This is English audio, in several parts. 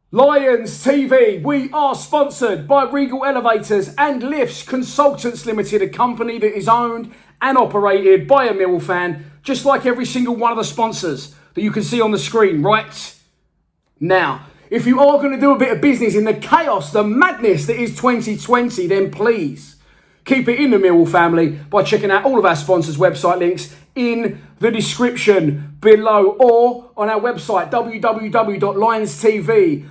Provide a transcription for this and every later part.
Lions TV, we are sponsored by Regal Elevators and Lifts Consultants Limited, a company that is owned and operated by a Millwall fan, just like every single one of the sponsors that you can see on the screen right now. If you are going to do a bit of business in the chaos, the madness that is 2020, then please keep it in the Millwall family by checking out all of our sponsors' website links in the description below or on our website www.lionstv.co.uk.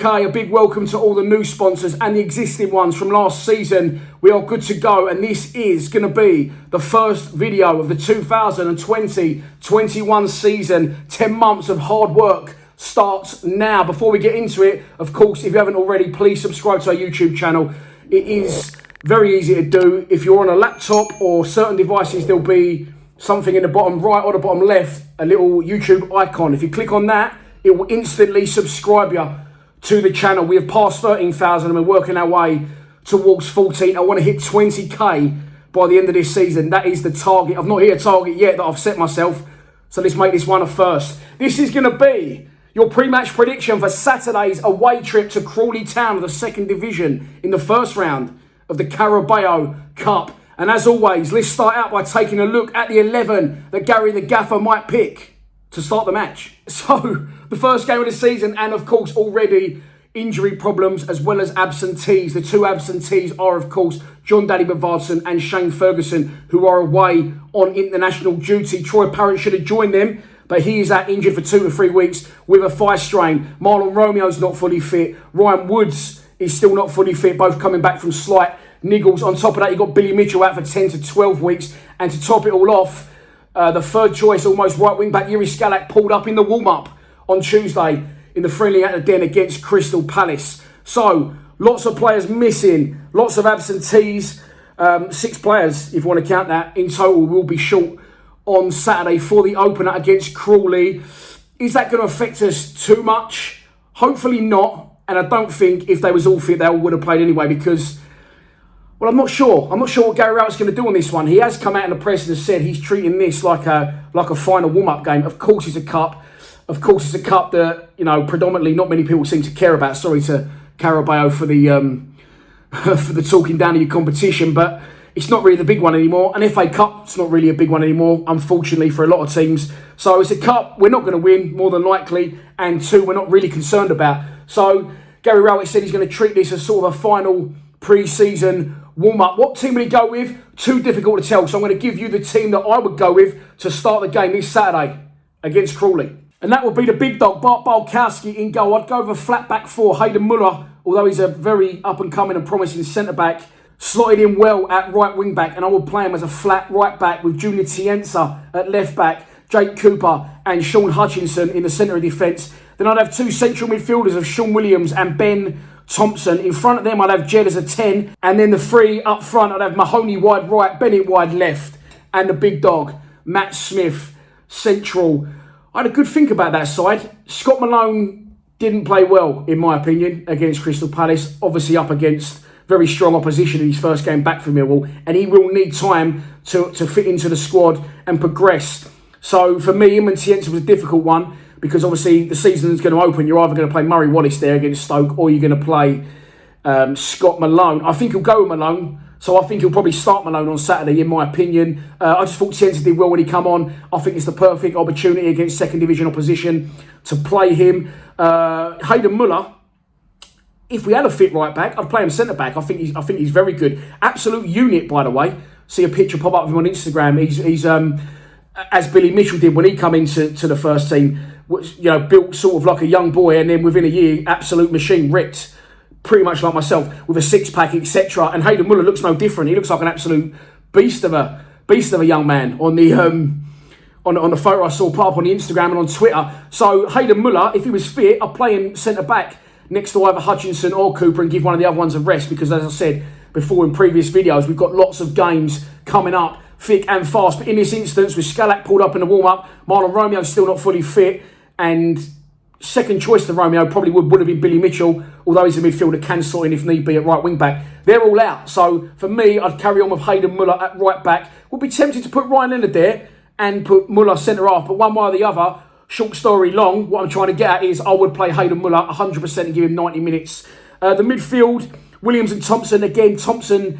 A big welcome to all the new sponsors and the existing ones from last season. We are good to go, and this is going to be the first video of the 2020-21 season. 10 months of hard work starts now. Before we get into it, of course, if you haven't already, please subscribe to our YouTube channel. It is very easy to do. If you're on a laptop or certain devices, there'll be something in the bottom right or the bottom left, a little YouTube icon. If you click on that, it will instantly subscribe you to the channel. We have passed 13,000 and we're working our way towards 14. I want to hit 20k by the end of this season. That is the target. I've not hit a target yet that I've set myself, so let's make this one a first. This is going to be your pre-match prediction for Saturday's away trip to Crawley Town of the second division in the first round of the Carabao Cup. And as always, let's start out by taking a look at the 11 that Gary the Gaffer might pick to start the match. So, the first game of the season, and of course already injury problems as well as absentees. The two absentees are of course John Daddy Bavardson and Shane Ferguson, who are away on international duty. Troy Parrott should have joined them, but he is out injured for 2 to 3 weeks with a thigh strain. Marlon Romeo's not fully fit. Ryan Woods is still not fully fit, both coming back from slight niggles. On top of that, you've got Billy Mitchell out for 10 to 12 weeks. And to top it all off, the third choice, almost right wing back, Yuri Skalak, pulled up in the warm-up on Tuesday in the friendly at the Den against Crystal Palace. So, lots of players missing, lots of absentees. 6 players, if you want to count that, in total will be short on Saturday for the opener against Crawley. Is that going to affect us too much? Hopefully not. And I don't think if they was all fit, they all would have played anyway because, well, I'm not sure. I'm not sure what Gary Rowett's going to do on this one. He has come out in the press and has said he's treating this like a final warm-up game. Of course it's a cup. Of course it's a cup that, you know, predominantly not many people seem to care about. Sorry to Carabao for the for the talking down of your competition, but it's not really the big one anymore. An FA Cup's not really a big one anymore, unfortunately, for a lot of teams. So it's a cup we're not going to win, more than likely, and 2, we're not really concerned about. So Gary Rowett said he's going to treat this as sort of a final pre-season warm-up. What team will he go with? Too difficult to tell. So I'm going to give you the team that I would go with to start the game this Saturday against Crawley. And that would be the big dog, Bart Balkowski in goal. I'd go with a flat back 4, Hayden Muller, although he's a very up-and-coming and promising centre-back, slotted in well at right wing-back, and I would play him as a flat right-back with Junior Tienza at left-back, Jake Cooper and Sean Hutchinson in the centre of defence. Then I'd have 2 central midfielders of Sean Williams and Ben Thompson. In front of them, I'd have Jed as a 10. And then the 3 up front, I'd have Mahoney wide right, Bennett wide left. And the big dog, Matt Smith, central. I had a good think about that side. Scott Malone didn't play well, in my opinion, against Crystal Palace. Obviously up against very strong opposition in his first game back for Millwall. And he will need time to fit into the squad and progress. So for me, him and Tienza was a difficult one, because obviously the season is going to open. You're either going to play Murray Wallace there against Stoke, or you're going to play Scott Malone. I think he'll go with Malone, so I think he'll probably start Malone on Saturday, in my opinion. I just thought Tienza did well when he come on. I think it's the perfect opportunity against second division opposition to play him. Hayden Muller, if we had a fit right back, I'd play him centre back. I think he's very good. Absolute unit, by the way. See a picture pop up of him on Instagram. He's as Billy Mitchell did when he come into the first team. You know, built sort of like a young boy, and then within a year, absolute machine, ripped, pretty much like myself, with a 6-pack, etc. And Hayden Muller looks no different. He looks like an absolute beast of a young man on the photo I saw put up on the Instagram and on Twitter. So Hayden Muller, if he was fit, I'd play him centre back next to either Hutchinson or Cooper and give one of the other ones a rest, because as I said before in previous videos, we've got lots of games coming up, thick and fast. But in this instance, with Skalak pulled up in the warm-up, Marlon Romeo's still not fully fit, and second choice to Romeo probably would have been Billy Mitchell, although he's a midfielder, can slot in if need be at right wing back. They're all out. So for me, I'd carry on with Hayden Muller at right back. Would be tempted to put Ryan Leonard there and put Muller centre half, but one way or the other, short story long, what I'm trying to get at is I would play Hayden Muller 100% and give him 90 minutes. The midfield, Williams and Thompson. Again, Thompson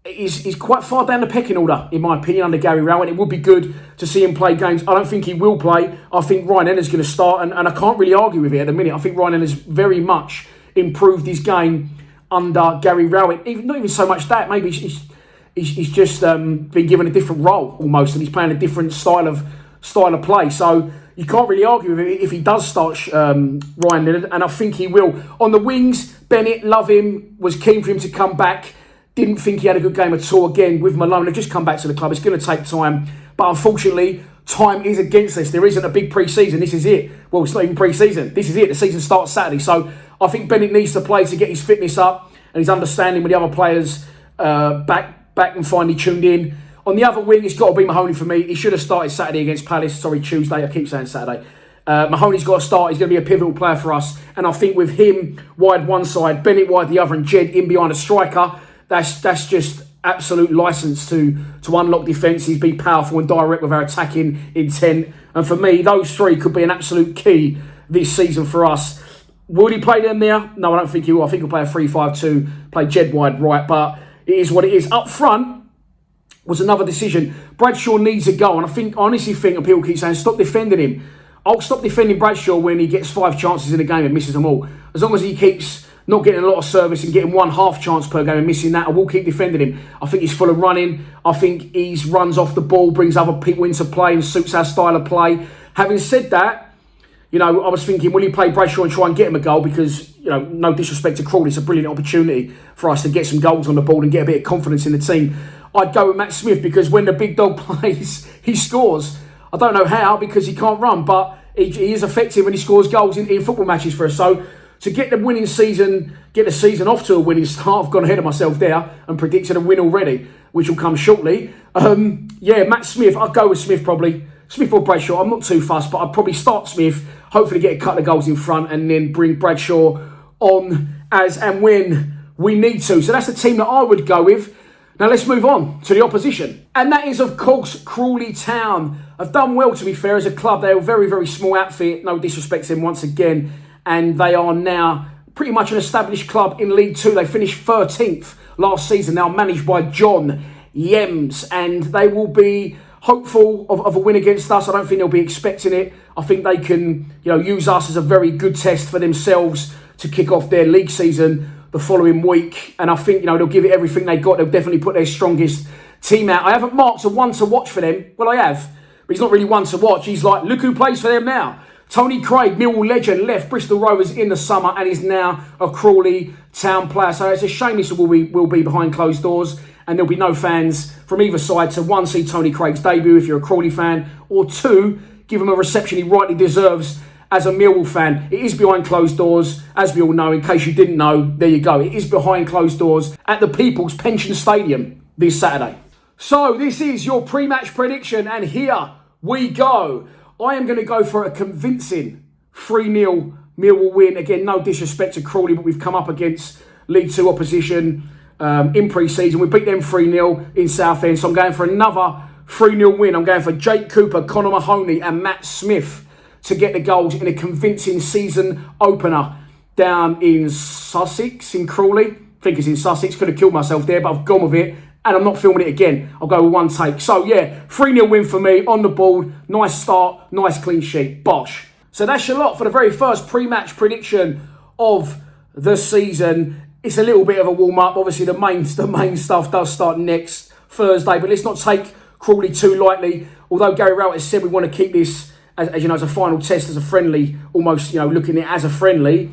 is quite far down the pecking order, in my opinion, under Gary Rowett. It would be good to see him play games. I don't think he will play. I think Ryan Enner's going to start, and I can't really argue with it at the minute. I think Ryan Enner's very much improved his game under Gary Rowett. Not even so much that, maybe he's just been given a different role almost, and he's playing a different style of play. So you can't really argue with it if he does start Ryan Enner, and I think he will. On the wings, Bennett, love him, was keen for him to come back. Didn't think he had a good game at all. Again, with Malone, they've just come back to the club. It's going to take time. But unfortunately, time is against us. There isn't a big pre-season. This is it. Well, it's not even pre-season. This is it. The season starts Saturday. So I think Bennett needs to play to get his fitness up and his understanding with the other players back and finally tuned in. On the other wing, it's got to be Mahoney for me. He should have started Saturday against Palace. Sorry, Tuesday. I keep saying Saturday. Mahoney's got to start. He's going to be a pivotal player for us. And I think with him wide one side, Bennett wide the other, and Jed in behind a striker, that's just absolute license to unlock defences, be powerful and direct with our attacking intent. And for me, those three could be an absolute key this season for us. Will he play them there? No, I don't think he will. I think he'll play a 3-5-2, play Jed wide right, but it is what it is. Up front was another decision. Bradshaw needs a goal, and I honestly think, and people keep saying, stop defending him. I'll stop defending Bradshaw when he gets 5 chances in a game and misses them all. As long as he keeps not getting a lot of service and getting 1/2 chance per game and missing that, I will keep defending him. I think he's full of running. I think he runs off the ball, brings other people into play and suits our style of play. Having said that, I was thinking, will he play Bradshaw and try and get him a goal? Because, no disrespect to Crawley, it's a brilliant opportunity for us to get some goals on the board and get a bit of confidence in the team. I'd go with Matt Smith because when the big dog plays, he scores. I don't know how, because he can't run, but he is effective when he scores goals in football matches for us. So to get the season off to a winning start, I've gone ahead of myself there and predicted a win already, which will come shortly. Matt Smith, I'd go with Smith probably. Smith or Bradshaw, I'm not too fussed, but I'd probably start Smith, hopefully get a couple of goals in front, and then bring Bradshaw on as and when we need to. So that's the team that I would go with. Now let's move on to the opposition. And that is, of course, Crawley Town. Have done well, to be fair, as a club. They're a very, very small outfit. No disrespect to them once again. And they are now pretty much an established club in League Two. They finished 13th last season, now managed by John Yems. And they will be hopeful of a win against us. I don't think they'll be expecting it. I think they can use us as a very good test for themselves to kick off their league season the following week. And I think, they'll give it everything they got. They'll definitely put their strongest team out. I haven't marked a one to watch for them. Well, I have. But he's not really one to watch. He's like, look who plays for them now. Tony Craig, Millwall legend, left Bristol Rovers in the summer and is now a Crawley Town player. So it's a shame this will be behind closed doors and there'll be no fans from either side to, 1, see Tony Craig's debut if you're a Crawley fan, or 2, give him a reception he rightly deserves as a Millwall fan. It is behind closed doors, as we all know. In case you didn't know, there you go. It is behind closed doors at the People's Pension Stadium this Saturday. So this is your pre-match prediction, and here we go. I am going to go for a convincing 3-0 Millwall win. Again, no disrespect to Crawley, but we've come up against League 2 opposition in pre-season. We beat them 3-0 in Southend, so I'm going for another 3-0 win. I'm going for Jake Cooper, Connor Mahoney and Matt Smith to get the goals in a convincing season opener down in Sussex, in Crawley. I think it's in Sussex. Could have killed myself there, but I've gone with it. And I'm not filming it again. I'll go with one take. So yeah, 3-0 win for me on the board. Nice start, nice clean sheet. Bosh. So that's your lot for the very first pre-match prediction of the season. It's a little bit of a warm-up. Obviously, the main stuff does start next Thursday. But let's not take Crawley too lightly. Although Gary Rowett has said we want to keep this as as a final test, as a friendly, almost looking at it as a friendly.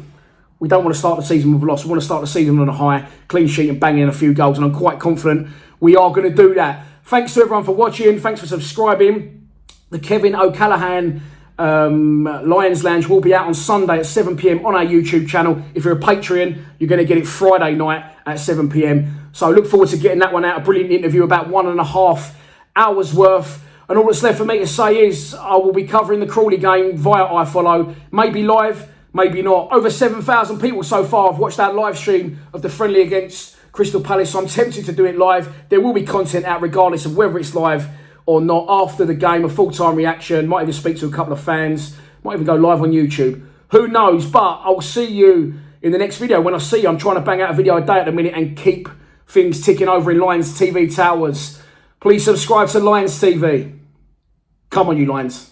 We don't want to start the season with a loss. We want to start the season on a high, clean sheet and banging in a few goals. And I'm quite confident we are going to do that. Thanks to everyone for watching. Thanks for subscribing. The Kevin O'Callaghan Lions Lounge will be out on Sunday at 7 p.m. on our YouTube channel. If you're a Patreon, you're going to get it Friday night at 7 p.m. So I look forward to getting that one out. A brilliant interview, about 1.5 hours worth. And all that's left for me to say is I will be covering the Crawley game via iFollow. Maybe live, maybe not. Over 7,000 people so far have watched that live stream of the friendly against Crystal Palace. So I'm tempted to do it live. There will be content out regardless of whether it's live or not. After the game, a full-time reaction. Might even speak to a couple of fans. Might even go live on YouTube. Who knows? But I'll see you in the next video. When I see you, I'm trying to bang out a video a day at the minute and keep things ticking over in Lions TV Towers. Please subscribe to Lions TV. Come on, you Lions.